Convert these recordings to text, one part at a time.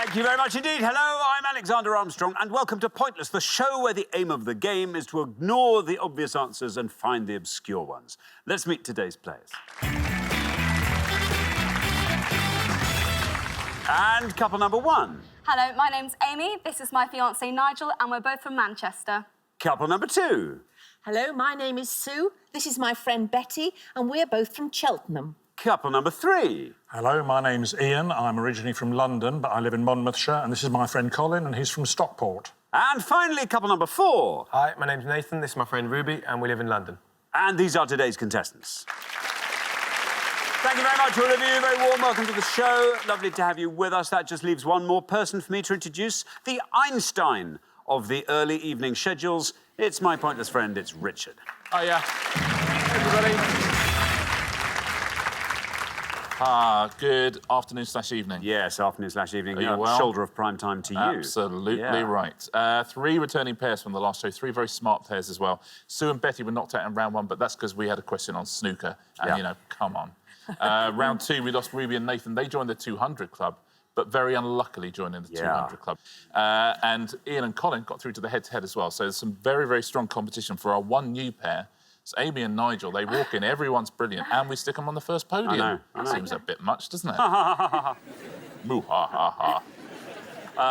Thank you very much indeed. Hello, I'm Alexander Armstrong, and welcome to Pointless, the show where the aim of the game is to ignore the obvious answers and find the obscure ones. Let's meet today's players. And couple number one. Hello, my name's Amy, this is my fiancé Nigel, and we're both from Manchester. Couple number two. Hello, my name is Sue, this is my friend Betty, and we're both from Cheltenham. Couple number three. Hello, my name's Ian. I'm originally from London, but I live in Monmouthshire, and this is my friend Colin, and he's from Stockport. And finally, couple number four. Hi, my name's Nathan, this is my friend Ruby, and we live in London. And these are today's contestants. Thank you very much, all of you. Very warm welcome to the show. Lovely to have you with us. That just leaves one more person for me to introduce, the Einstein of the early evening schedules. It's my pointless friend, it's Richard. Hiya, everybody. Good afternoon/evening. Yes, afternoon/evening. Are you well? Shoulder of prime time to you. Absolutely right. Three returning pairs from the last show, three very smart pairs as well. Sue and Betty were knocked out in round one, but that's because we had a question on snooker, and, you know, come on. Round two, we lost Ruby and Nathan. They joined the 200 club, but very unluckily joined in the 200 club. And Ian and Colin got through to the head-to-head as well, so there's some very, very strong competition for our one new pair. It's Amy and Nigel. They walk in, everyone's brilliant, and we stick them on the first podium. I know. Seems a bit much, doesn't it? Moo-ha-ha-ha.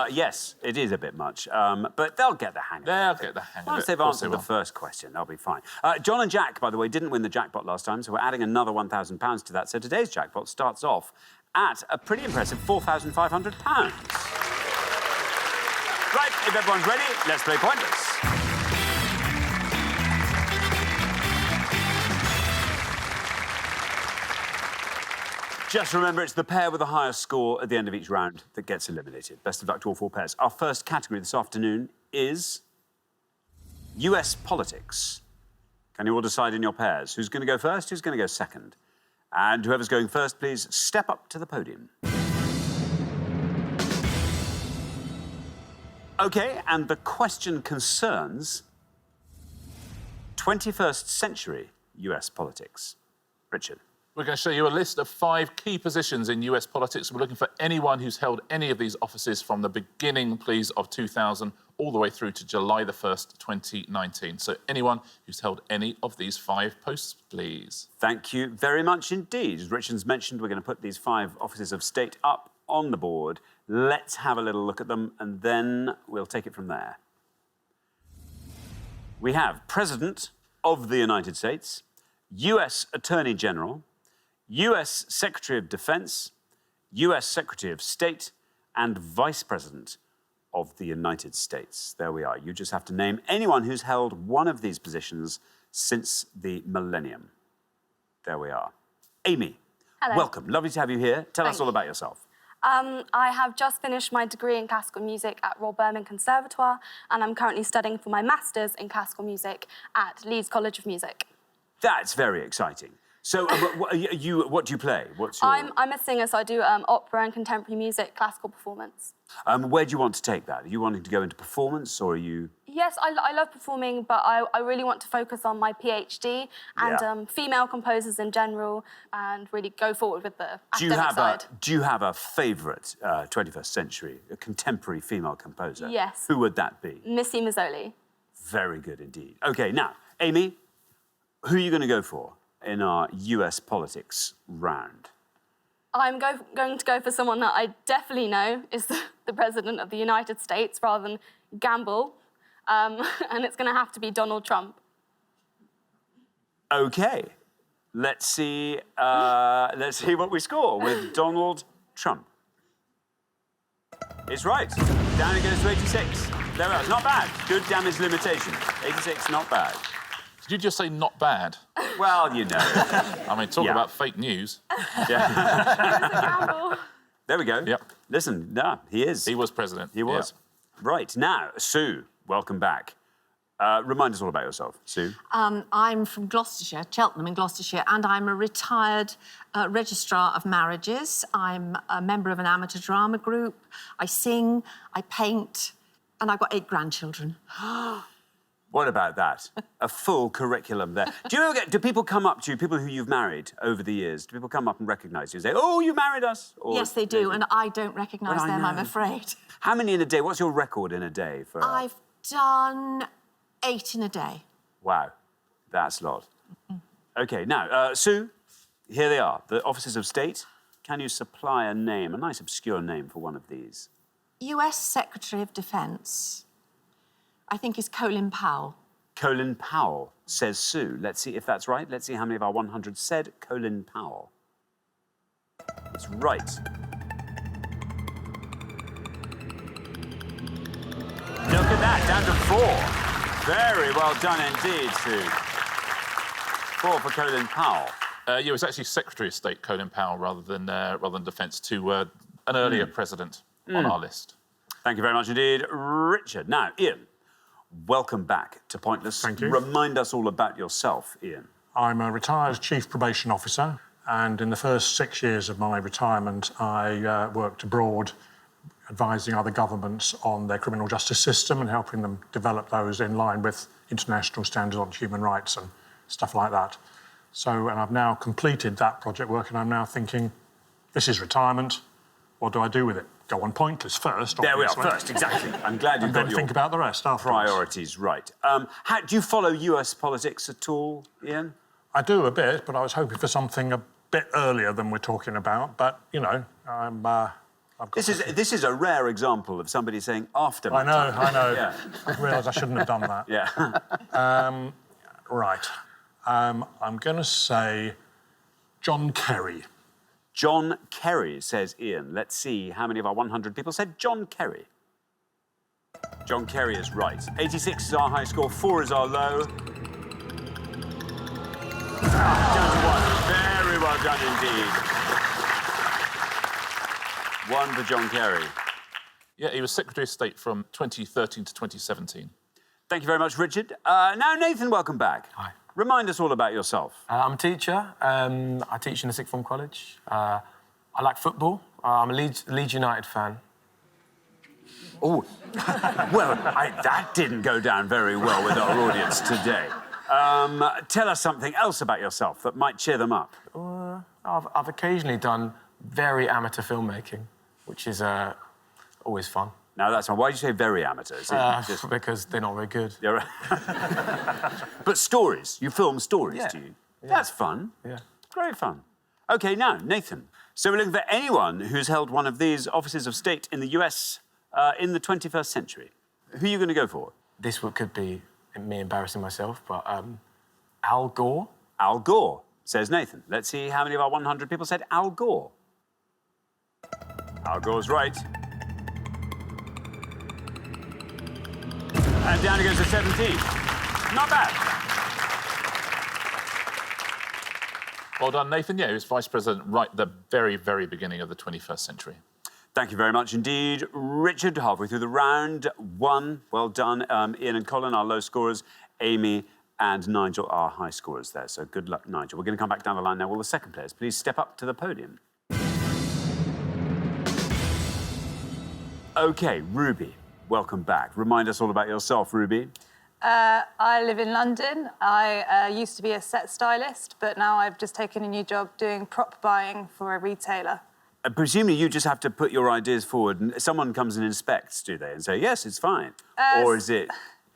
Yes, it is a bit much, but they'll get the hang of it. They'll get the hang of it. Once they've answered the first question, they'll be fine. John and Jack, by the way, didn't win the jackpot last time, so we're adding another £1,000 to that. So today's jackpot starts off at a pretty impressive £4,500. Right, if everyone's ready, let's play Pointless. Just remember, it's the pair with the highest score at the end of each round that gets eliminated. Best of luck to all four pairs. Our first category this afternoon is US politics. Can you all decide in your pairs who's going to go first, who's going to go second? And whoever's going first, please step up to the podium. OK, and the question concerns 21st century US politics. Richard. We're going to show you a list of 5 key positions in US politics. We're looking for anyone who's held any of these offices from the beginning, please, of 2000 all the way through to July the 1st, 2019. So anyone who's held any of these 5 posts, please. Thank you very much indeed. As Richard's mentioned, we're going to put these 5 offices of state up on the board. Let's have a little look at them, and then we'll take it from there. We have President of the United States, US Attorney General, US Secretary of Defense, US Secretary of State, and Vice President of the United States. There we are. You just have to name anyone who's held one of these positions since the millennium. There we are. Amy, Hello. welcome. Lovely to have you here. Tell us all about yourself. I have just finished my degree in classical music at Royal Birmingham Conservatoire, and I'm currently studying for my Master's in classical music at Leeds College of Music. That's very exciting. So, what do you play? What's your... I'm a singer, so I do opera and contemporary music, classical performance. Where do you want to take that? Are you wanting to go into performance, or are you... Yes, I love performing, but I really want to focus on my PhD and female composers in general, and really go forward with the academic side. Do you have a favourite 21st century, a contemporary female composer? Yes. Who would that be? Missy Mazzoli. Very good indeed. OK, now, Amy, who are you going to go for in our US politics round? I'm going to go for someone that I definitely know is the President of the United States, rather than gamble, and it's going to have to be Donald Trump. OK, let's see what we score with Donald Trump. It's right. Down it goes to 86. There we are. It's not bad. Good damage limitation. 86, not bad. Did you just say not bad? Well, you know. I mean, talk about fake news. Yeah. There we go. Yep. Listen, no, he is. He was president. He was. Yep. Right, now, Sue, welcome back. Remind us all about yourself, Sue. I'm from Gloucestershire, Cheltenham in Gloucestershire, and I'm a retired registrar of marriages. I'm a member of an amateur drama group. I sing, I paint, and I've got 8 grandchildren. What about that? A full curriculum there. Do people come up to you, people who you've married over the years, do people come up and recognise you and say, oh, you married us? Or Yes, they do, and I don't recognise Well, I them, I'm know. afraid. How many in a day? What's your record in a day? I've done 8 in a day. Wow, that's a lot. OK, now, Sue, here they are, the officers of state. Can you supply a name, a nice obscure name for one of these? US Secretary of Defence, I think, is Colin Powell. Colin Powell, says Sue. Let's see if that's right. Let's see how many of our 100 said Colin Powell. It's right. Look at that, down to 4. Very well done indeed, Sue. 4 for Colin Powell. Yeah, it was actually Secretary of State Colin Powell rather than Defence to an earlier president on our list. Thank you very much indeed, Richard. Now, Ian, welcome back to Pointless. Thank you. Remind us all about yourself, Ian. I'm a retired Chief Probation Officer, and in the first 6 years of my retirement, I worked abroad advising other governments on their criminal justice system and helping them develop those in line with international standards on human rights and stuff like that. So, and I've now completed that project work, and I'm now thinking, this is retirement. What do I do with it? Go on Pointless first, There we are, obviously. first, exactly. I'm glad you And got then your think about the rest afterwards. priorities right. Do you follow US politics at all, Ian? I do a bit, but I was hoping for something a bit earlier than we're talking about. But, you know, I've got... This is a rare example of somebody saying after my time. I know. Yeah. I realise I shouldn't have done that. Yeah. Right. I'm going to say John Kerry. John Kerry, says Ian. Let's see how many of our 100 people said John Kerry. John Kerry is right. 86 is our high score, 4 is our low. Down to 1. Very well done indeed. 1 for John Kerry. Yeah, he was Secretary of State from 2013 to 2017. Thank you very much, Richard. Now, Nathan, welcome back. Hi. Remind us all about yourself. I'm a teacher. I teach in a sixth form college. I like football. I'm a Leeds United fan. Oh, well, that didn't go down very well with our audience today. Tell us something else about yourself that might cheer them up. I've occasionally done very amateur filmmaking, which is always fun. Now, that's fine. Why do you say very amateur? Is it just... Because they're not very good. Yeah, right. But stories. You film stories, Yeah. do you? Yeah. That's fun. Yeah. Great fun. OK, now, Nathan. So we're looking for anyone who's held one of these offices of state in the US in the 21st century. Who are you going to go for? This could be me embarrassing myself, but Al Gore. Al Gore, says Nathan. Let's see how many of our 100 people said Al Gore. Al Gore's right. And down it goes to 17. Not bad. Well done, Nathan. Yeah, he was Vice President right at the very, very beginning of the 21st century. Thank you very much indeed. Richard, halfway through the round. 1, well done. Ian and Colin, our low scorers. Amy and Nigel, our high scorers there. So good luck, Nigel. We're going to come back down the line now. Will the second players please step up to the podium? OK, Ruby, welcome back. Remind us all about yourself, Ruby. I live in London. I used to be a set stylist, but now I've just taken a new job doing prop buying for a retailer. Presumably you just have to put your ideas forward and someone comes and inspects, do they, and say, yes, it's fine? Or is it...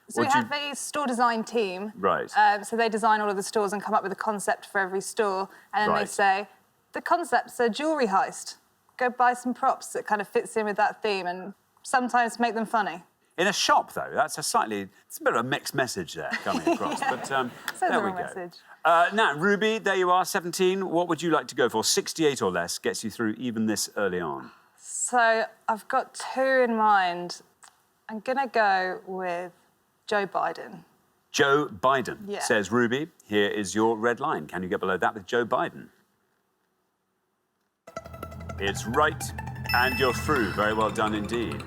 So we have a store design team. Right. So they design all of the stores and come up with a concept for every store. And then they Right. say, the concept's a jewellery heist. Go buy some props that kind of fits in with that theme and sometimes make them funny. In a shop, though, it's a bit of a mixed message there coming across. But Says there the we wrong go. message. Now, Ruby, there you are, 17. What would you like to go for? 68 or less gets you through even this early on. So I've got 2 in mind. I'm going to go with Joe Biden. Joe Biden, Yeah. says Ruby. Here is your red line. Can you get below that with Joe Biden? It's right, and you're through. Very well done indeed.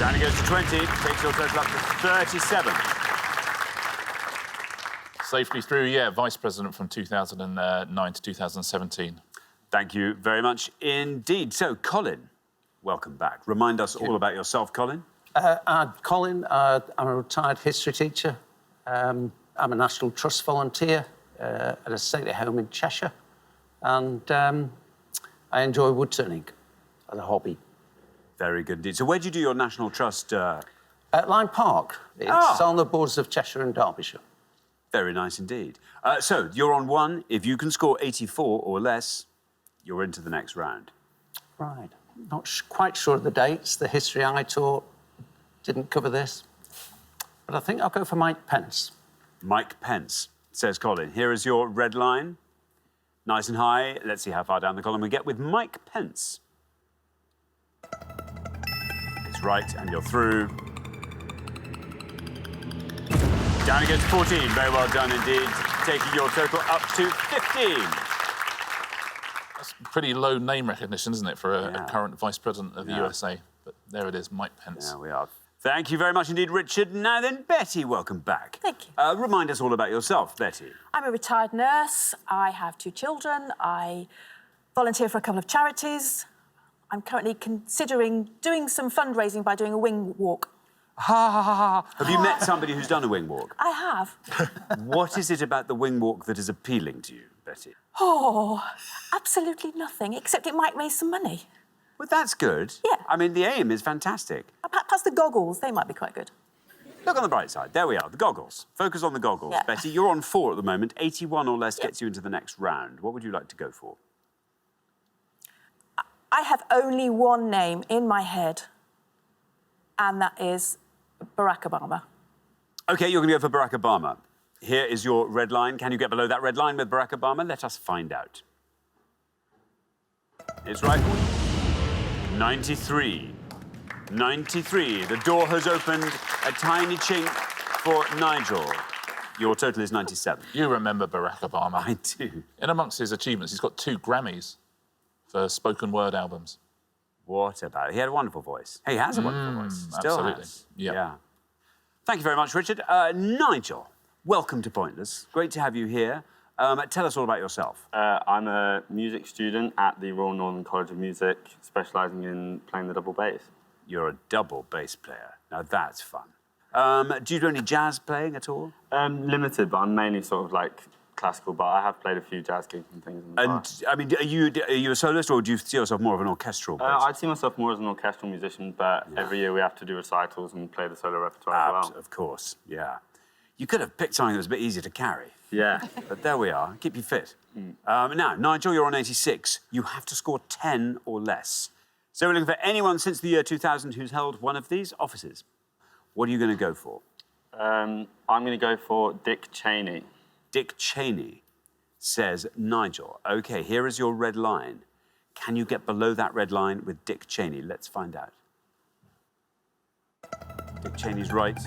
Down it goes to 20, takes your total up to 37. Safely through, yeah, Vice President from 2009 to 2017. Thank you very much indeed. So, Colin, welcome back. Remind us all about yourself, Colin. Colin, I'm a retired history teacher. I'm a National Trust volunteer at a stately home in Cheshire. And I enjoy wood turning as a hobby. Very good indeed. So where do you do your National Trust? At Lyme Park. It's on the borders of Cheshire and Derbyshire. Very nice indeed. So you're on 1. If you can score 84 or less, you're into the next round. Right. Not quite sure of the dates. The history I taught didn't cover this. But I think I'll go for Mike Pence. Mike Pence, says Colin. Here is your red line. Nice and high. Let's see how far down the column we get with Mike Pence. It's right, and you're through. Down it goes to 14. Very well done indeed. Taking your total up to 15. That's pretty low name recognition, isn't it, for a current Vice President of the USA? But there it is, Mike Pence. There we are. Thank you very much indeed, Richard. Now then, Betty, welcome back. Thank you. Remind us all about yourself, Betty. I'm a retired nurse. I have 2 children. I volunteer for a couple of charities. I'm currently considering doing some fundraising by doing a wing walk. Ha, ha, ha, ha. Have you met somebody who's done a wing walk? I have. What is it about the wing walk that is appealing to you, Betty? Oh, absolutely nothing, except it might raise some money. Well, that's good. Yeah. I mean, the aim is fantastic. Perhaps the goggles, they might be quite good. Look on the bright side. There we are, the goggles. Focus on the goggles, Yeah. Betty. You're on 4 at the moment. 81 or less gets you into the next round. What would you like to go for? I have only one name in my head, and that is Barack Obama. OK, you're going to go for Barack Obama. Here is your red line. Can you get below that red line with Barack Obama? Let us find out. It's right. 93. 93. The door has opened a tiny chink for Nigel. Your total is 97. You remember Barack Obama. I do. In amongst his achievements, he's got 2 Grammys for spoken word albums. What about it? He had a wonderful voice. He has a wonderful voice. Still absolutely. has. Yeah. Yeah. Thank you very much, Richard. Nigel, welcome to Pointless. Great to have you here. Tell us all about yourself. I'm a music student at the Royal Northern College of Music, specialising in playing the double bass. You're a double bass player. Now, that's fun. Do you do any jazz playing at all? Limited, but I'm mainly sort of like classical, but I have played a few jazz gigs and things in the past. I mean, are you a soloist, or do you see yourself more of an orchestral bass? I'd see myself more as an orchestral musician, but every year we have to do recitals and play the solo repertoire as well. Of course, yeah. You could have picked something that was a bit easier to carry. Yeah. But there we are. Keep you fit. Now, Nigel, you're on 86. You have to score 10 or less. So we're looking for anyone since the year 2000 who's held one of these offices. What are you going to go for? I'm going to go for Dick Cheney. Dick Cheney, says Nigel. OK, here is your red line. Can you get below that red line with Dick Cheney? Let's find out. Dick Cheney's right.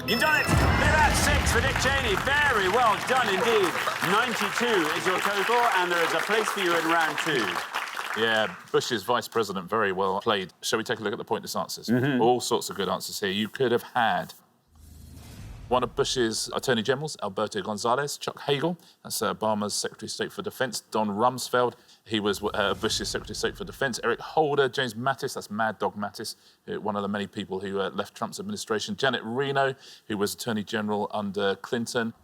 You've done it! Look at that, 6 for Dick Cheney. Very well done indeed. 92 is your total, and there is a place for you in round 2. Yeah, Bush's Vice President, very well played. Shall we take a look at the pointless answers? All sorts of good answers here. You could have had one of Bush's Attorney Generals, Alberto Gonzales, Chuck Hagel, that's Obama's Secretary of State for Defense, Don Rumsfeld, he was Bush's Secretary of State for Defense, Eric Holder, James Mattis, that's Mad Dog Mattis, one of the many people who left Trump's administration, Janet Reno, who was Attorney General under Clinton,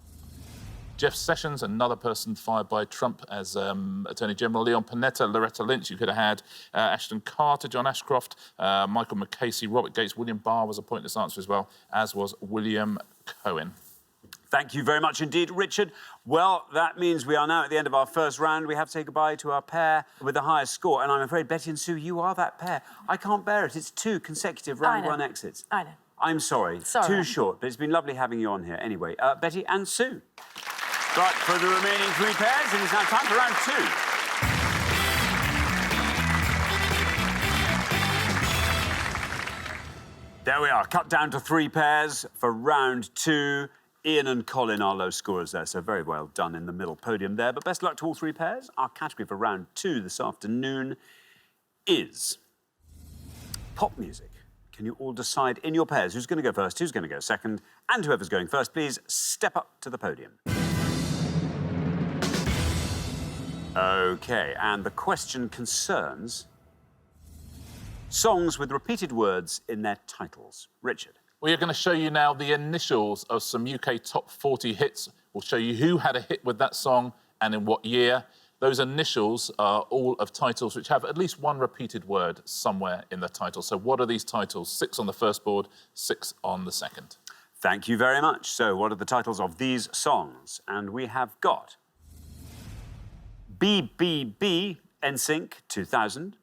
Jeff Sessions, another person fired by Trump as Attorney General, Leon Panetta, Loretta Lynch, you could have had Ashton Carter, John Ashcroft, Michael McCasey, Robert Gates, William Barr was a pointless answer as well, as was William Cohen. Thank you very much indeed, Richard. Well, that means we are now at the end of our first round. We have to say goodbye to our pair with the highest score. And I'm afraid, Betty and Sue, you are that pair. I can't bear it. It's 2 consecutive round 1 exits. I know. I'm sorry. Sorry. Too short, but it's been lovely having you on here. Anyway, Betty and Sue. But for the remaining 3 pairs, it is now time for round 2. There we are, cut down to 3 pairs for round 2. Ian and Colin are low scorers there, so very well done in the middle podium there. But best luck to all 3 pairs. Our category for round 2 this afternoon is pop music. Can you all decide in your pairs who's going to go first, who's going to go second, and whoever's going first, please step up to the podium. OK, and the question concerns songs with repeated words in their titles. Richard. We are going to show you now the initials of some UK top 40 hits. We'll show you who had a hit with that song and in what year. Those initials are all of titles which have at least one repeated word somewhere in the title. So what are these titles? 6 on the first board, 6 on the second. Thank you very much. So what are the titles of these songs? And we have got BBB, NSYNC, 2000.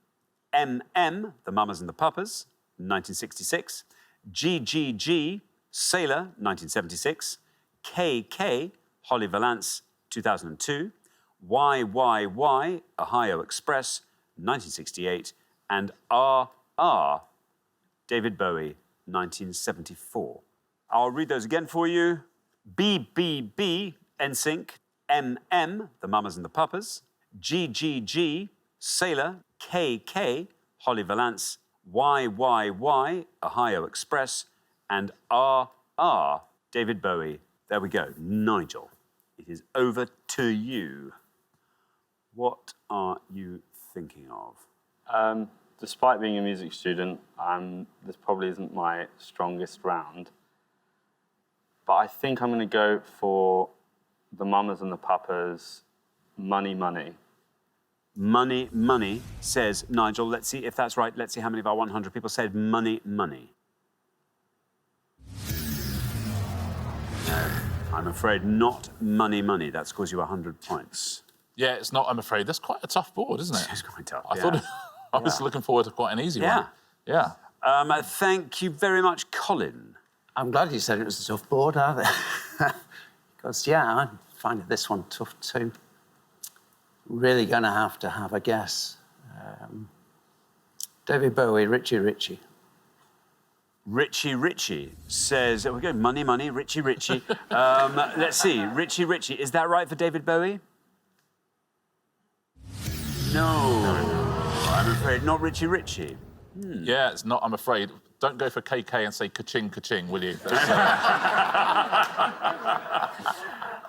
MM, The Mamas and the Papas, 1966. GGG, Sailor, 1976. KK, Holly Valance, 2002. YYY, Ohio Express, 1968. And RR, David Bowie, 1974. I'll read those again for you. BBB, NSYNC. MM, The Mamas and the Papas. GGG, Sailor. KK, Holly Valance. YYY, Ohio Express. And RR, David Bowie. There we go. Nigel, it is over to you. What are you thinking of? Despite being a music student, this probably isn't my strongest round. But I think I'm going to go for the Mamas and the Papas, Money Money. Money, money, says Nigel. Let's see if that's right. Let's see how many of our 100 people said money, money. No, I'm afraid not money, money. That scores you 100 points. Yeah, it's not, I'm afraid. That's quite a tough board, isn't it? It's quite tough, I thought I was looking forward to quite an easy one. Yeah. Thank you very much, Colin. I'm glad you said it was a tough board, are they? Because, yeah, I find this one tough too. Really going to have a guess. David Bowie, Richie Richie. Richie Richie says, there we go, money, money, Richie Richie. Let's see, Richie Richie. Is that right for David Bowie? No. I'm afraid not Richie Richie. Yeah, it's not, I'm afraid. Don't go for KK and say ka-ching, ka-ching, will you?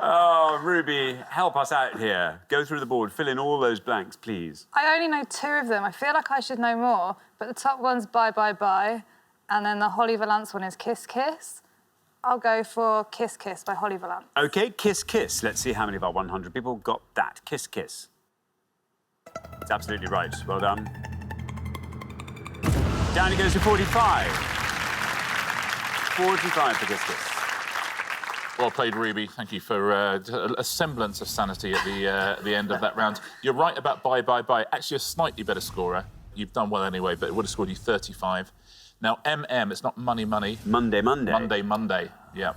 Oh, Ruby, help us out here. Go through the board, fill in all those blanks, please. I only know 2 of them. I feel like I should know more, but the top one's Bye Bye Bye, and then the Holly Valance one is Kiss Kiss. I'll go for Kiss Kiss by Holly Valance. OK, Kiss Kiss. Let's see how many of our 100 people got that. Kiss Kiss. It's absolutely right. Well done. Down it goes to 45. 45 for Kiss Kiss. Well played, Ruby. Thank you for a semblance of sanity at the end of that round. You're right about Bye Bye Bye. Actually, a slightly better scorer. You've done well anyway, but it would have scored you 35. Now, MM, it's not Money Money. Monday, Monday. Monday, Monday, yeah.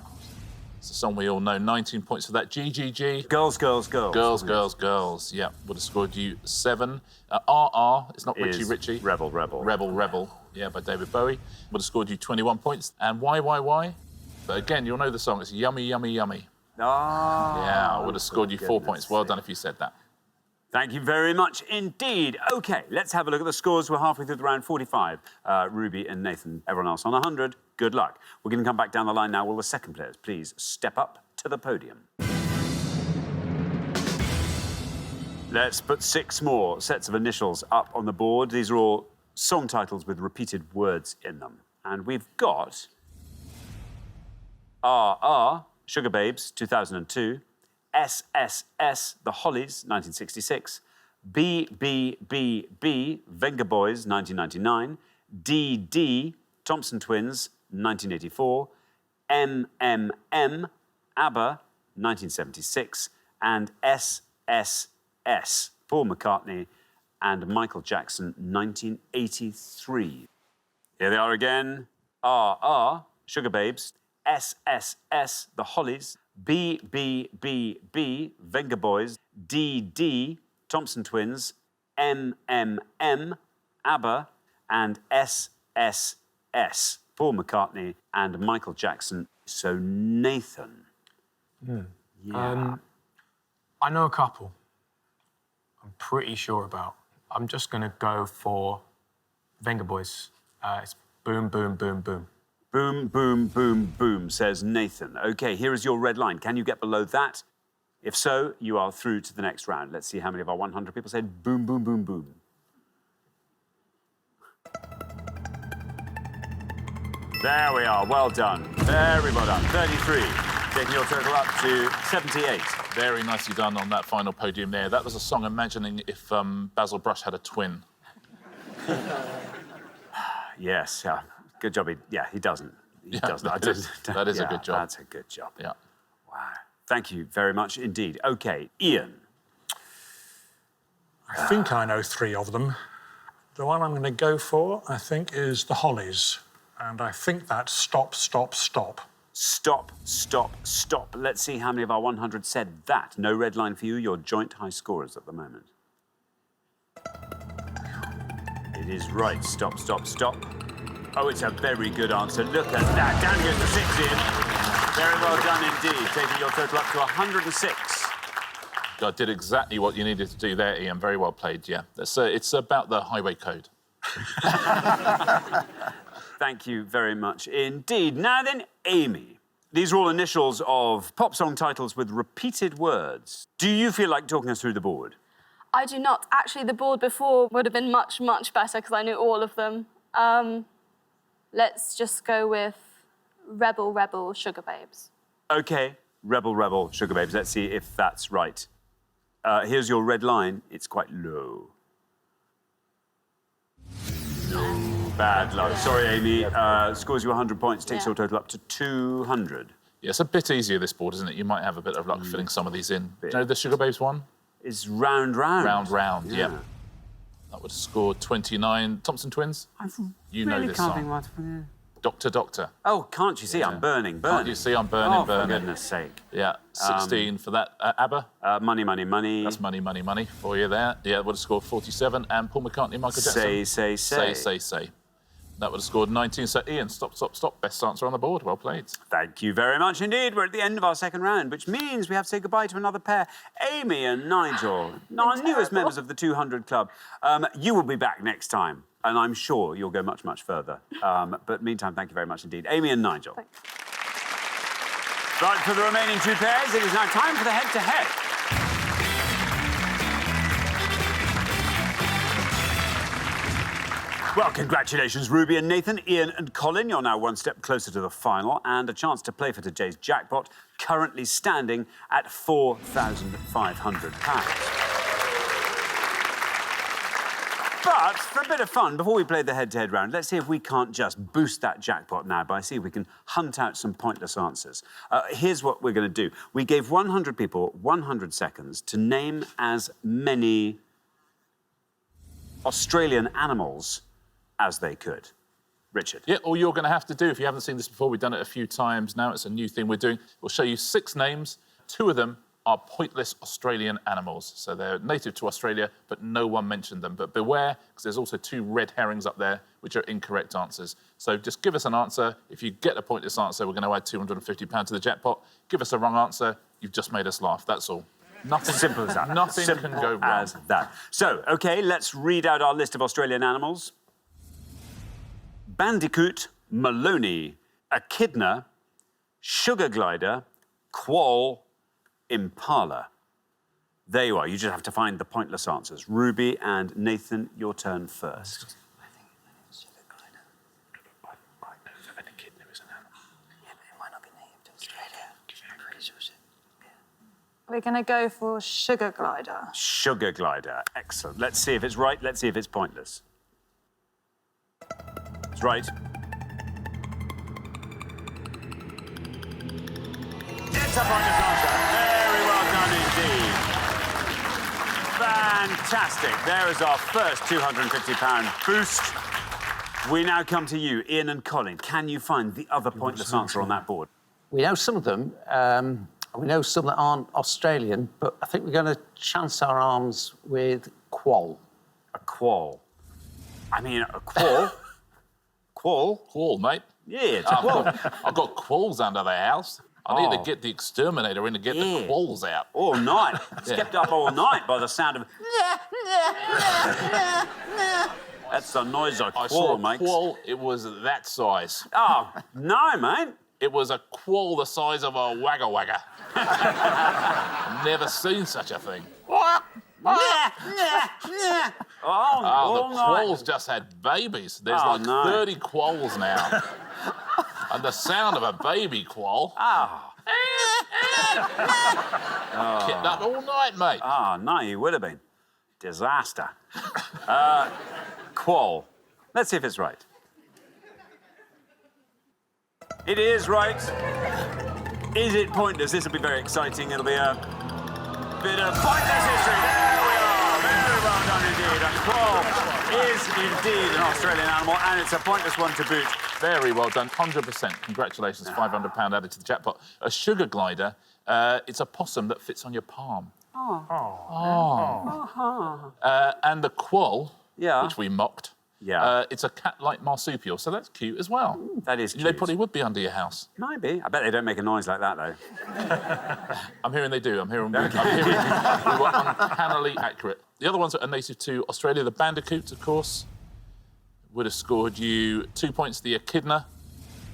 It's a song we all know. 19 points for that. GGG. Girls, girls, girls. Girls, girls, girls. Yeah, would have scored you 7. RR, it's not Richie Richie. Rebel, Rebel. Rebel, Rebel, yeah, by David Bowie. Would have scored you 21 points. And YYY, but again, you'll know the song. It's Yummy, Yummy, Yummy. Ah. Yeah, I would have scored you 4 points. Well done if you said that. Thank you very much indeed. OK, let's have a look at the scores. We're halfway through the round. 45, Ruby and Nathan. Everyone else on 100. Good luck. We're going to come back down the line now. Will the second players please step up to the podium? Let's put 6 more sets of initials up on the board. These are all song titles with repeated words in them. And we've got RR, Sugar Babes, 2002. SSS, The Hollies, 1966. BBBB, Venga Boys, 1999. DD, Thompson Twins, 1984. MMM, ABBA, 1976. And SSS, Paul McCartney and Michael Jackson, 1983. Here they are again. RR, Sugar Babes. SSS, The Hollies. BBBB, Venga Boys. DD, Thompson Twins. MMM, ABBA. And SSS, Paul McCartney and Michael Jackson. So, Nathan. Yeah. I know a couple I'm pretty sure about. I'm just going to go for Venga Boys. It's Boom, Boom, Boom, Boom. Boom, boom, boom, boom, says Nathan. OK, here is your red line. Can you get below that? If so, you are through to the next round. Let's see how many of our 100 people said boom, boom, boom, boom. There we are. Well done. Very well done. 33. Taking your total up to 78. Very nicely done on that final podium there. That was a song imagining if Basil Brush had a twin. Yes, yeah. Good job. He doesn't. He doesn't. That is a good job. That's a good job. Yeah. Wow. Thank you very much indeed. OK, Ian. I think I know 3 of them. The one I'm going to go for, I think, is the Hollies. And I think that's stop, stop, stop. Stop, stop, stop. Let's see how many of our 100 said that. No red line for you. You're joint high scorers at the moment. It is right. Stop, stop, stop. Oh, it's a very good answer. Look at that. Down goes the 6 in. Very well done indeed. Taking your total up to 106. I did exactly what you needed to do there, Ian. Very well played, yeah. It's about the highway code. Thank you very much indeed. Now then, Amy. These are all initials of pop song titles with repeated words. Do you feel like talking us through the board? I do not. Actually, the board before would have been much, much better because I knew all of them. Let's just go with Rebel, Rebel, Sugar Babes. OK, Rebel, Rebel, Sugar Babes. Let's see if that's right. Here's your red line. It's quite low. No, bad luck. Sorry, Amy. Scores you 100 points, takes your total up to 200. Yeah, it's a bit easier, this board, isn't it? You might have a bit of luck filling some of these in. Do you know the Sugar Babes one? Is Round Round. Round Round, yeah. That would have scored 29. Thompson Twins? You know this song. Doctor, Doctor. Oh, can't you see? I'm burning, burning. Can't you see I'm burning, burning? For goodness sake. Yeah, 16 for that. ABBA? Money, Money, Money. That's Money, Money, Money for you there. Yeah, would have scored 47. And Paul McCartney, Michael Jackson? Say, Say, Say. Say, Say, Say. That would have scored 19. So, Ian, stop, stop, stop. Best answer on the board. Well played. Thank you very much indeed. We're at the end of our second round, which means we have to say goodbye to another pair, Amy and Nigel, our newest members of the 200 Club. You will be back next time, and I'm sure you'll go much, much further. But meantime, thank you very much indeed. Amy and Nigel. Thanks. Right, for the remaining 2 pairs, it is now time for the head-to-head. Well, congratulations, Ruby and Nathan, Ian and Colin. You're now one step closer to the final and a chance to play for today's jackpot, currently standing at £4,500. But for a bit of fun, before we play the head-to-head round, let's see if we can't just boost that jackpot now by see if we can hunt out some pointless answers. Here's what we're going to do. We gave 100 people 100 seconds to name as many Australian animals as they could. Richard. Yeah, all you're going to have to do, if you haven't seen this before, we've done it a few times now, it's a new thing we're doing. We'll show you 6 names. 2 of them are pointless Australian animals. So they're native to Australia, but no one mentioned them. But beware, because there's also 2 red herrings up there, which are incorrect answers. So just give us an answer. If you get a pointless answer, we're going to add £250 to the jackpot. Give us a wrong answer, you've just made us laugh. That's all. Nothing simple as that. Nothing simple can go wrong. As that. So, OK, let's read out our list of Australian animals. Bandicoot, Maloney, echidna, sugar glider, quoll, impala. There you are. You just have to find the pointless answers. Ruby and Nathan, your turn first. I think sugar glider. I know that an echidna is an animal. Yeah, but it might not be native to Australia. I'm pretty sure it's... We're going to go for Sugar Glider. Sugar glider. Excellent. Let's see if it's right. Let's see if it's pointless. It's right. It's a pointless answer. Very well done indeed. Fantastic. There is our first £250 boost. We now come to you, Ian and Colin. Can you find the other pointless answer on that board? We know some of them. We know some that aren't Australian, but I think we're going to chance our arms with quoll. A quoll. I mean, a quoll. Quoll? Quoll, mate. Yeah, it's a quoll. I've got quolls under the house. I need to get the exterminator in to get the quolls out. All night. It's kept up all night by the sound of... That's the noise of I quoll saw a makes. quoll, it was that size. Oh, no, mate. It was a quoll the size of a wagga wagga. Never seen such a thing. Oh, the quolls just had babies. There's like 30 quolls now. And the sound of a baby quoll. Kept up all night, mate. No, you would have been. Disaster. Quoll. Let's see if it's right. It is right. Is it pointless? This will be very exciting. It'll be a bit of pointless history. There we are. Very well done indeed. A quoll is indeed an Australian animal, and it's a pointless one to boot. Very well done. 100%. Congratulations. £500 added to the jackpot. A sugar glider. It's a possum that fits on your palm. And the quoll, which we mocked. It's a cat-like marsupial, so that's cute as well. That is cute. They probably would be under your house. Maybe. I bet they don't make a noise like that, though. I'm hearing they do. I'm hearing we were uncannily accurate. The other ones that are native to Australia, the bandicoot, of course, would have scored you 2 points. The echidna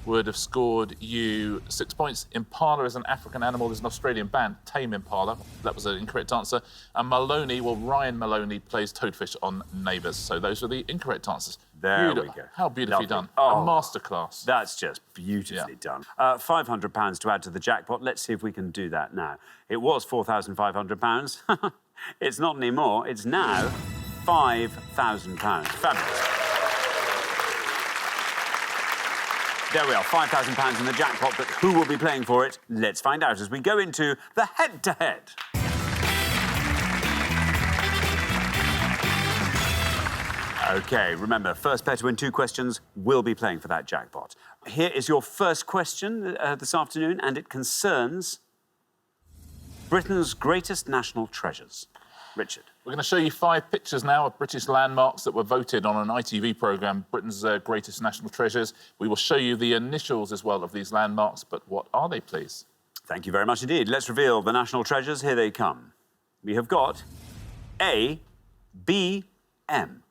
would have scored you 6 points. Impala is an African animal. There's an Australian band, Tame Impala. That was an incorrect answer. And Maloney, well, Ryan Maloney plays Toadfish on Neighbours. So those are the incorrect answers. There we go. How beautifully done. Oh, a masterclass. That's just beautifully done. £500 to add to the jackpot. Let's see if we can do that now. It was £4,500. It's not anymore. It's now £5,000. Fabulous. There we are, £5,000 in the jackpot, but who will be playing for it? Let's find out as we go into the head-to-head. OK, remember, first pair to win 2 questions will be playing for that jackpot. Here is your first question this afternoon, and it concerns Britain's greatest national treasures. Richard. We're going to show you 5 pictures now of British landmarks that were voted on an ITV programme, Britain's Greatest National Treasures. We will show you the initials as well of these landmarks, but what are they, please? Thank you very much indeed. Let's reveal the national treasures. Here they come. We have got A, B, M.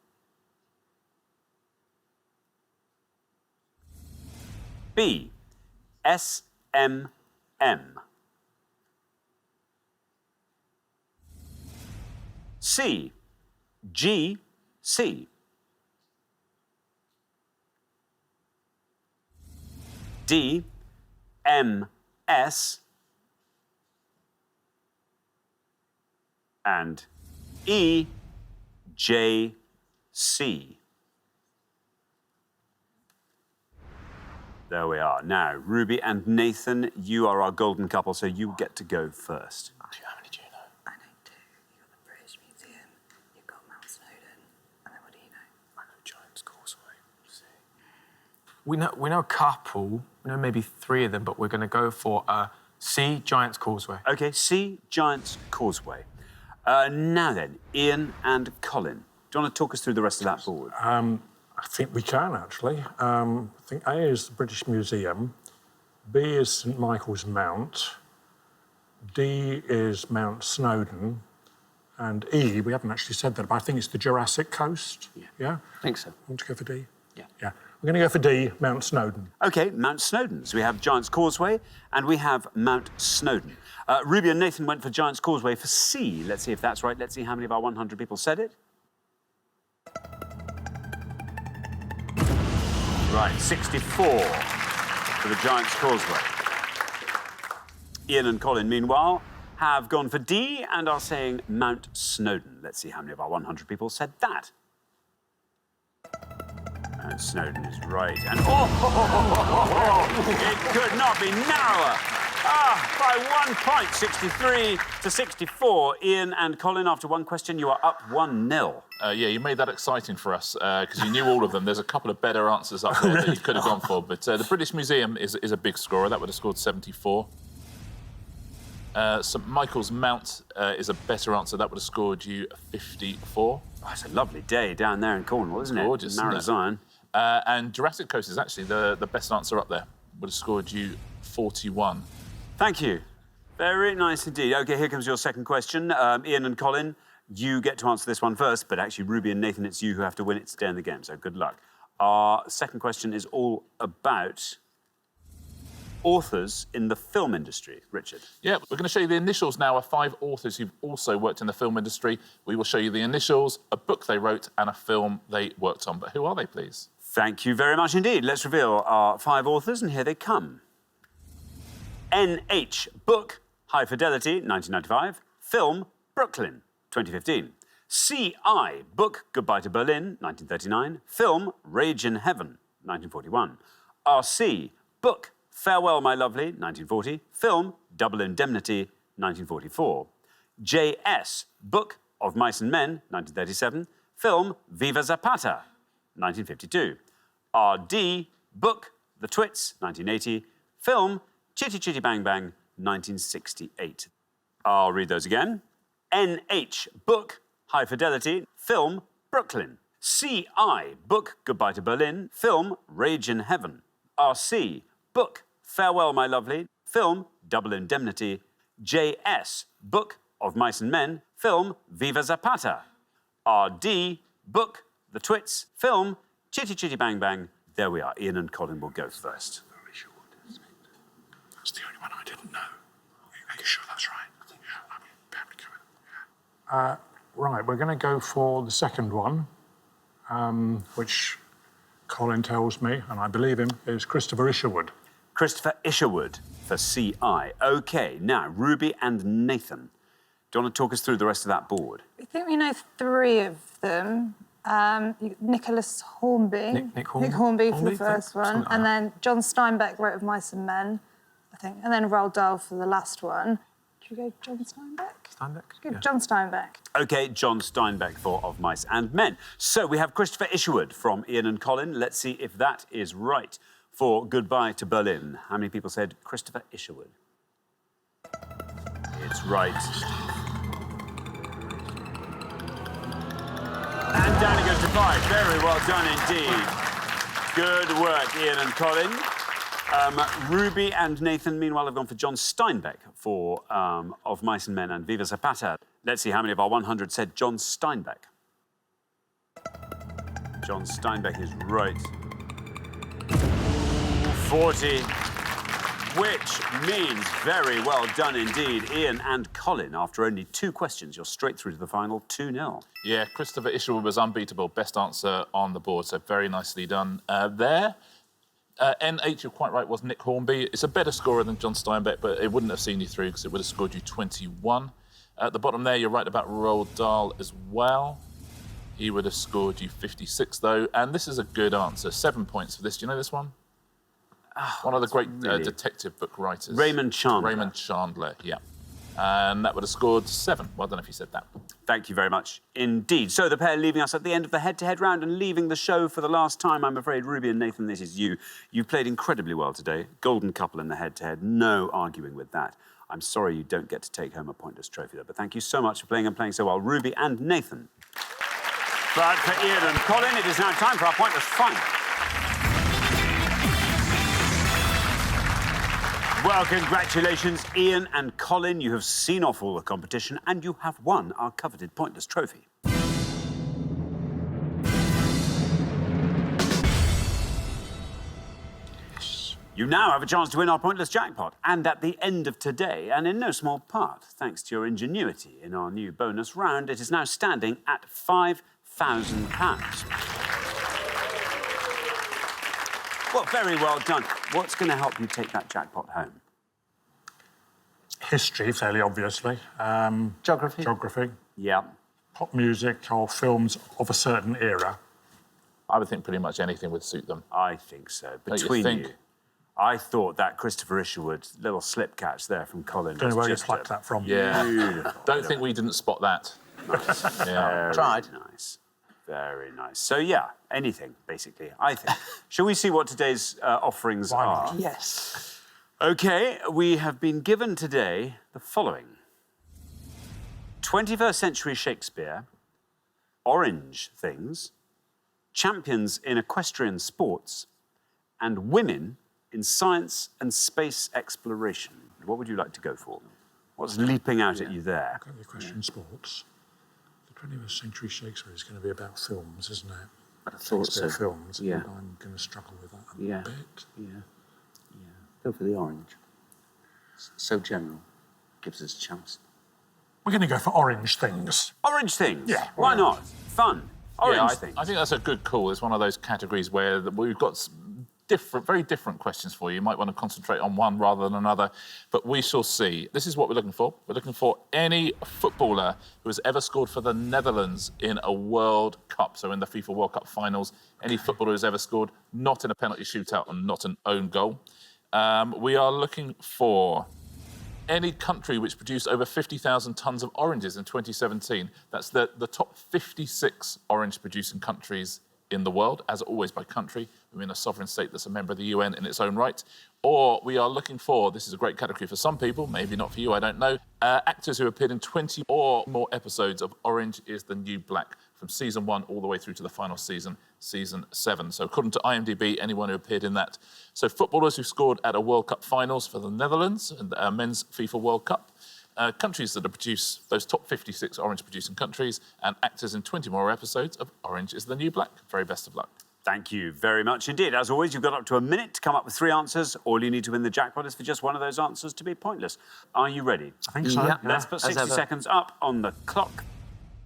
B, S, M, M. C, G, C. D, M, S. And E, J, C. There we are. Now, Ruby and Nathan, you are our golden couple, so you get to go first. How many do you know? I know 2. You've got the British Museum, you've got Mount Snowdon, and then what do you know? I know Giant's Causeway. We know a couple. We know maybe 3 of them, but we're going to go for C, Giant's Causeway. OK, C, Giant's Causeway. Now then, Ian and Colin, do you want to talk us through the rest of that board? I think we can, actually. I think A is the British Museum, B is St Michael's Mount, D is Mount Snowdon, and E, we haven't actually said that, but I think it's the Jurassic Coast. Yeah? I think so. Want to go for D? Yeah. We're going to go for D, Mount Snowdon. OK, Mount Snowdon. So we have Giant's Causeway and we have Mount Snowdon. Ruby and Nathan went for Giant's Causeway for C. Let's see if that's right. Let's see how many of our 100 people said it. Right, 64 for the Giant's Causeway. Ian and Colin, meanwhile, have gone for D and are saying Mount Snowdon. Let's see how many of our 100 people said that. Mount Snowdon is right. And it could not be narrower. By 1 point, 63 to 64. Ian and Colin, after one question, you are up 1-0. Yeah, you made that exciting for us because you knew all of them. There's a couple of better answers up there that you could have gone for. But the British Museum is a big scorer. That would have scored 74. St Michael's Mount is a better answer. That would have scored you 54. Oh, it's a lovely day down there in Cornwall, isn't it? Gorgeous, isn't it? Zion. And Jurassic Coast is actually the best answer up there. Would have scored you 41. Thank you. Very nice indeed. OK, here comes your second question. Ian and Colin, you get to answer this one first, but actually, Ruby and Nathan, it's you who have to win it to stay in the game, so good luck. Our second question is all about authors in the film industry. Richard. Yeah, we're going to show you the initials now of 5 authors who've also worked in the film industry. We will show you the initials, a book they wrote, and a film they worked on. But who are they, please? Thank you very much indeed. Let's reveal our 5 authors, and here they come. N.H. Book, High Fidelity, 1995. Film, Brooklyn, 2015. C.I. Book, Goodbye to Berlin, 1939. Film, Rage in Heaven, 1941. R.C. Book, Farewell, My Lovely, 1940. Film, Double Indemnity, 1944. J.S. Book of Mice and Men, 1937. Film, Viva Zapata, 1952. R.D. Book, The Twits, 1980. Film, Chitty Chitty Bang Bang, 1968. I'll read those again. N.H. Book, High Fidelity. Film, Brooklyn. C.I. Book, Goodbye to Berlin. Film, Rage in Heaven. R.C. Book, Farewell, My Lovely. Film, Double Indemnity. J.S. Book of Mice and Men. Film, Viva Zapata. R.D. Book, The Twits. Film, Chitty Chitty Bang Bang. There we are. Ian and Colin will go first. That's the only one I didn't know. Are you sure that's right? Right, we're going to go for the second one, which Colin tells me, and I believe him, is Christopher Isherwood. Christopher Isherwood for C.I. OK, now, Ruby and Nathan. Do you want to talk us through the rest of that board? I think we know 3 of them. Nicholas Hornby. Nick Hornby. Nick Hornby for Hornby, the first one. something like And that. then John Steinbeck wrote Of Mice and Men, I think. And then Roald Dahl for the last one. Should we go John Steinbeck? Steinbeck? Go John Steinbeck. OK, John Steinbeck for Of Mice and Men. So we have Christopher Isherwood from Ian and Colin. Let's see if that is right. For Goodbye to Berlin, how many people said Christopher Isherwood? It's right. And down it goes to 5. Very well done indeed. Good work, Ian and Colin. Ruby and Nathan, meanwhile, have gone for John Steinbeck for Of Mice and Men and Viva Zapata. Let's see how many of our 100 said John Steinbeck. John Steinbeck is right. 40, which means very well done indeed. Ian and Colin, after only 2 questions, you're straight through to the final 2-0. Yeah, Christopher Isherwood was unbeatable. Best answer on the board, so very nicely done there. N.H., you're quite right, was Nick Hornby. It's a better scorer than John Steinbeck, but it wouldn't have seen you through because it would have scored you 21. At the bottom there, you're right about Roald Dahl as well. He would have scored you 56, though. And this is a good answer. 7 points for this. Do you know this one? Oh, one of the great really... detective book writers. Raymond Chandler. Raymond Chandler, yeah. And that would have scored 7. Well done if you said that. Thank you very much indeed. So the pair leaving us at the end of the head-to-head round and leaving the show for the last time, I'm afraid. Ruby and Nathan, this is you. You've played incredibly well today. Golden couple in the head-to-head. No arguing with that. I'm sorry you don't get to take home a pointless trophy, though. But thank you so much for playing and playing so well, Ruby and Nathan. But for Ian and Colin, it is now time for our pointless final. Well, congratulations, Ian and Colin. You have seen off all the competition and you have won our coveted pointless trophy. You now have a chance to win our pointless jackpot. And at the end of today, and in no small part, thanks to your ingenuity in our new bonus round, it is now standing at £5,000. Well, very well done. What's going to help you take that jackpot home? History, fairly obviously. Geography. Geography. Yeah. Pop music or films of a certain era. I would think pretty much anything would suit them. I think so. Don't you Between think? you, I thought that Christopher Isherwood little slip catch there from Colin Don't was know where you just plucked that from. Yeah. beautiful. Don't think we didn't spot that. Nice. Yeah. Very Tried. nice. Very nice. So, yeah, anything, basically, I think. Shall we see what today's offerings Why are? not? Yes. OK, we have been given today the following. 21st century Shakespeare, Orange Things, Champions in Equestrian Sports, and Women in Science and Space Exploration. What would you like to go for? What's leaping out at you there? Got the question sports. The 21st century Shakespeare is going to be about films, isn't it? I thought Shakespeare so. films. Yeah. And I'm going to struggle with that a Yeah. bit. Yeah. Go for the orange. So general. Gives us a chance. We're going to go for orange things. Orange things? Yeah. Why not? Fun. Orange things. I think that's a good call. It's one of those categories where we've got very different questions for you. You might want to concentrate on one rather than another, but we shall see. This is what we're looking for. We're looking for any footballer who has ever scored for the Netherlands in a World Cup, so in the FIFA World Cup finals. Any footballer who's ever scored, not in a penalty shootout and not an own goal. We are looking for any country which produced over 50,000 tonnes of oranges in 2017. That's the top 56 orange-producing countries in the world, as always by country. We're in a sovereign state that's a member of the UN in its own right. Or we are looking for, this is a great category for some people, maybe not for you, I don't know, actors who appeared in 20 or more episodes of Orange is the New Black, from season 1 all the way through to the final season, season 7. So according to IMDb, anyone who appeared in that. So footballers who scored at a World Cup finals for the Netherlands and men's FIFA World Cup, countries that have produced those top 56 orange-producing countries, and actors in 20 more episodes of Orange is the New Black. Very best of luck. Thank you very much indeed. As always, you've got up to a minute to come up with 3 answers. All you need to win the jackpot is for just one of those answers to be pointless. Are you ready? I think so. Yeah. Let's put 60 seconds up on the clock.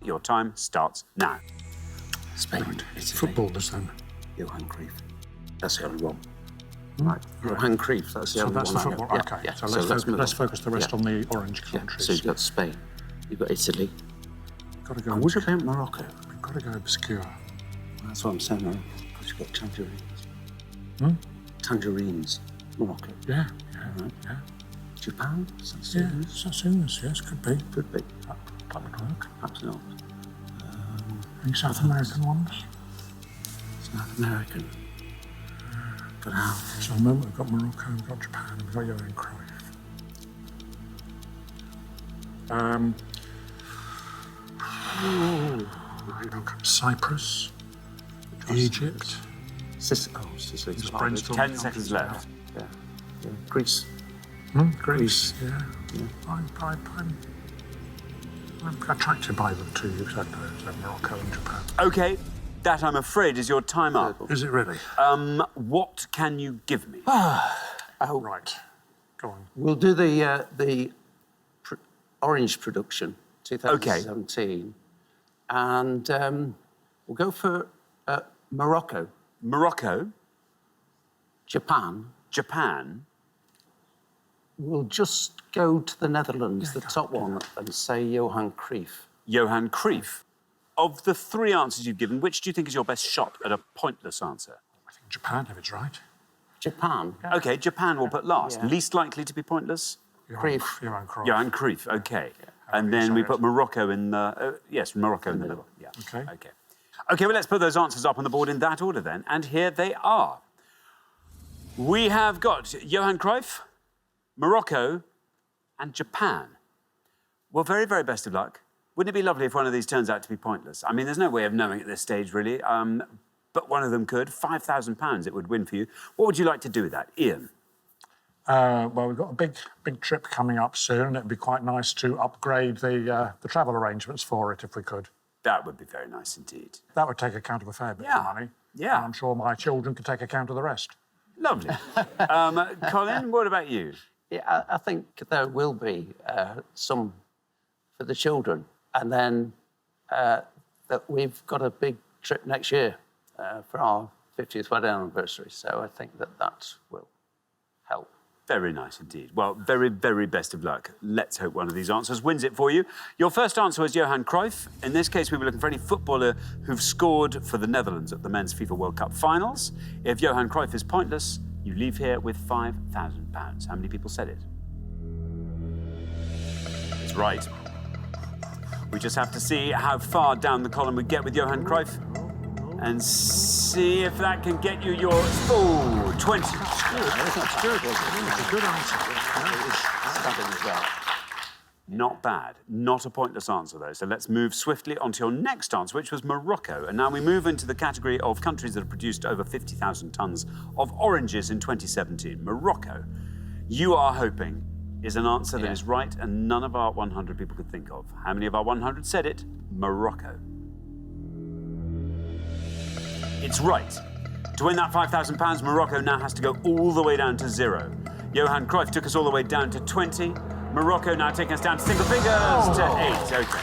Your time starts now. Spain. Italy. Footballers, then. Johan Cruyff. That's the only one. Right. Johan Cruyff, that's the So only that's the one. football. Yeah, OK, yeah. so move let's on. focus the rest Yeah. on the orange Yeah. countries. So you've got Spain, you've got Italy. Got to go. And what about Morocco? We've got to go obscure. That's what I'm saying, Morocco, because you've got tangerines. Tangerines, Morocco. Yeah, Right. yeah. Japan? Is that Yeah, serious? Sassunas, yes, could be. Could be. That would work. Perhaps not. Any South American ones? South American. Could have. So at the moment we've got Morocco, we've got Japan, and we've got Johan Cruyff. Cyprus, Egypt. Sicily. Just brainstorm. 10 seconds left. Yeah. Greece. Greece, yeah. I'm attracted by them too. You said Morocco and Japan. OK, that, I'm afraid, is your time up. Is it really? What can you give me? Right. Go on. We'll do the Orange production, 2017. And we'll go for Morocco. Morocco, Japan. Japan, We'll just go to the Netherlands, the top one, and say Johan Cruyff. Johan Cruyff. Of the 3 answers you've given, which do you think is your best shot at a pointless answer? I think Japan, if it's right. Japan. OK, Japan we'll put last. Yeah. Least likely to be pointless? Cruyff. Johan Cruyff. Johan Cruyff, OK. And you then we say put it? Morocco in the... yes, Morocco in the middle. Yeah. OK. OK. OK, well, let's put those answers up on the board in that order then. And here they are. We have got Johan Cruyff, Morocco, and Japan. Well, very, very best of luck. Wouldn't it be lovely if one of these turns out to be pointless? I mean, there's no way of knowing at this stage, really. But one of them could. £5,000 it would win for you. What would you like to do with that? Ian? Well, we've got a big trip coming up soon, and it'd be quite nice to upgrade the travel arrangements for it if we could. That would be very nice indeed. That would take account of a fair bit Yeah. of money. Yeah. And I'm sure my children could take account of the rest. Lovely. Colin, what about you? Yeah, I think there will be some for the children. And then that we've got a big trip next year for our 50th wedding anniversary. So I think that will help. Very nice indeed. Well, very, very best of luck. Let's hope one of these answers wins it for you. Your first answer was Johan Cruyff. In this case, we were looking for any footballer who've scored for the Netherlands at the Men's FIFA World Cup finals. If Johan Cruyff is pointless, you leave here with £5,000. How many people said it? It's right. We just have to see how far down the column we get with Johan Cruyff and see if that can get you your... Oh, 20. That's good. It's a good answer. Not bad. Not a pointless answer, though. So let's move swiftly on to your next answer, which was Morocco. And now we move into the category of countries that have produced over 50,000 tonnes of oranges in 2017. Morocco, you are hoping, is an answer that is right and none of our 100 people could think of. How many of our 100 said it? Morocco. It's right. To win that £5,000, Morocco now has to go all the way down to 0. Johan Cruyff took us all the way down to 20. Morocco now taking us down to single figures to 8. OK.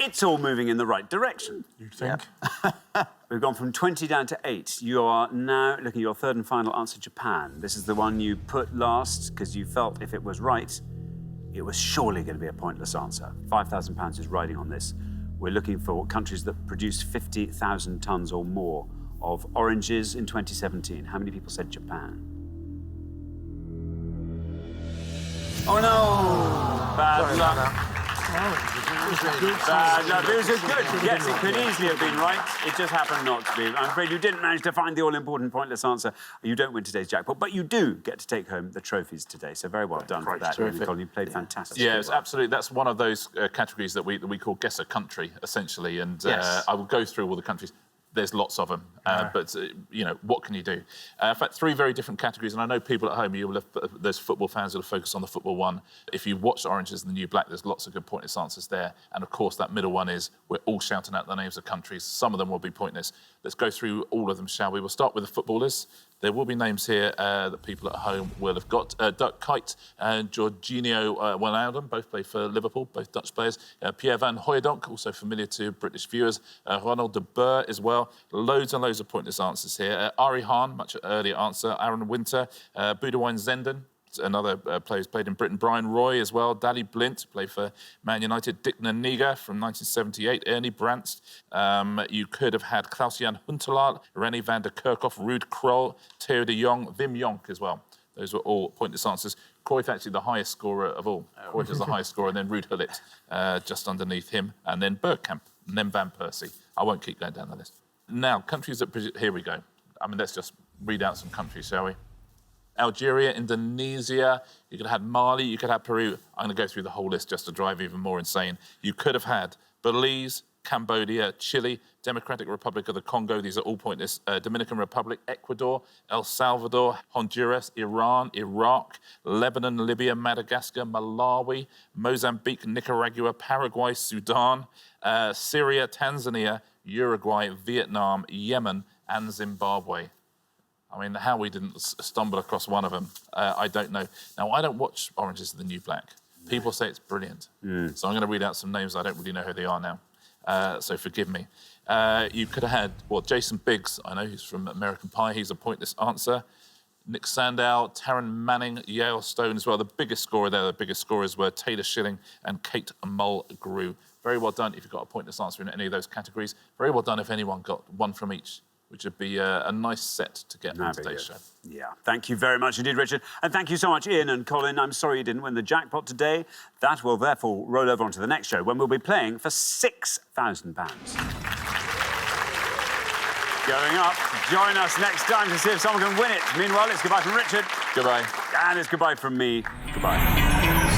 It's all moving in the right direction. You'd think. We've gone from 20 down to 8. You are now looking at your third and final answer, Japan. This is the one you put last because you felt if it was right, it was surely going to be a pointless answer. £5,000 is riding on this. We're looking for countries that produce 50,000 tonnes or more of oranges in 2017. How many people said Japan? Oh no! Bad luck. Bad luck. It was a good. Yes, it could easily have been right. It just happened not to be. I'm afraid you didn't manage to find the all-important pointless answer. You don't win today's jackpot, but you do get to take home the trophies today. So very well done for that, Colin. You played fantastic. Yeah, it's absolutely. That's one of those categories that we call guess a country, essentially. And Yes. I will go through all the countries. There's lots of them, but you know, what can you do? In fact, 3 very different categories, and I know people at home, you will have, there's football fans who will focus on the football one. If you watch Oranges and the New Black, there's lots of good pointless answers there. And of course, that middle one is we're all shouting out the names of countries. Some of them will be pointless. Let's go through all of them, shall we? We'll start with the footballers. There will be names here that people at home will have got. Dirk Kuyt and Jorginho Wijnaldum, both play for Liverpool, both Dutch players. Pierre van Hooijdonk, also familiar to British viewers. Ronald de Boer as well. Loads and loads of pointless answers here. Ari Hahn, much earlier answer. Aaron Winter. Boudewijn Zenden, another player who's played in Britain. Brian Roy as well. Dali Blint, played for Man United. Dick Naniga from 1978. Ernie Brandst. You could have had Klaus-Jan Huntelaar, René van der Kerkhoff, Ruud Krol, Theo de Jong, Wim Jonk as well. Those were all pointless answers. Cruyff actually the highest scorer of all. Cruyff is the highest scorer, and then Ruud Gullit just underneath him, and then Bergkamp, and then Van Persie. I won't keep going down the list. Now, countries that... Here we go. I mean, let's just read out some countries, shall we? Algeria, Indonesia, you could have had Mali, you could have Peru. I'm going to go through the whole list just to drive even more insane. You could have had Belize, Cambodia, Chile, Democratic Republic of the Congo, these are all pointless, Dominican Republic, Ecuador, El Salvador, Honduras, Iran, Iraq, Lebanon, Libya, Madagascar, Malawi, Mozambique, Nicaragua, Paraguay, Sudan, Syria, Tanzania, Uruguay, Vietnam, Yemen, and Zimbabwe. I mean, how we didn't stumble across one of them, I don't know. Now, I don't watch Oranges and the New Black. People say it's brilliant. So I'm going to read out some names. I don't really know who they are now. So forgive me. You could have had, well, Jason Biggs. I know he's from American Pie. He's a pointless answer. Nick Sandow, Taron Manning, Yale Stone as well. The biggest scorer there, the biggest scorers were Taylor Schilling and Kate Mulgrew. Very well done if you got a pointless answer in any of those categories. Very well done if anyone got one from each, which would be a nice set to get on today's show. Yeah, thank you very much indeed, Richard. And thank you so much, Ian and Colin. I'm sorry you didn't win the jackpot today. That will therefore roll over onto the next show when we'll be playing for £6,000. Going up. Join us next time to see if someone can win it. Meanwhile, it's goodbye from Richard. Goodbye. And it's goodbye from me. Goodbye.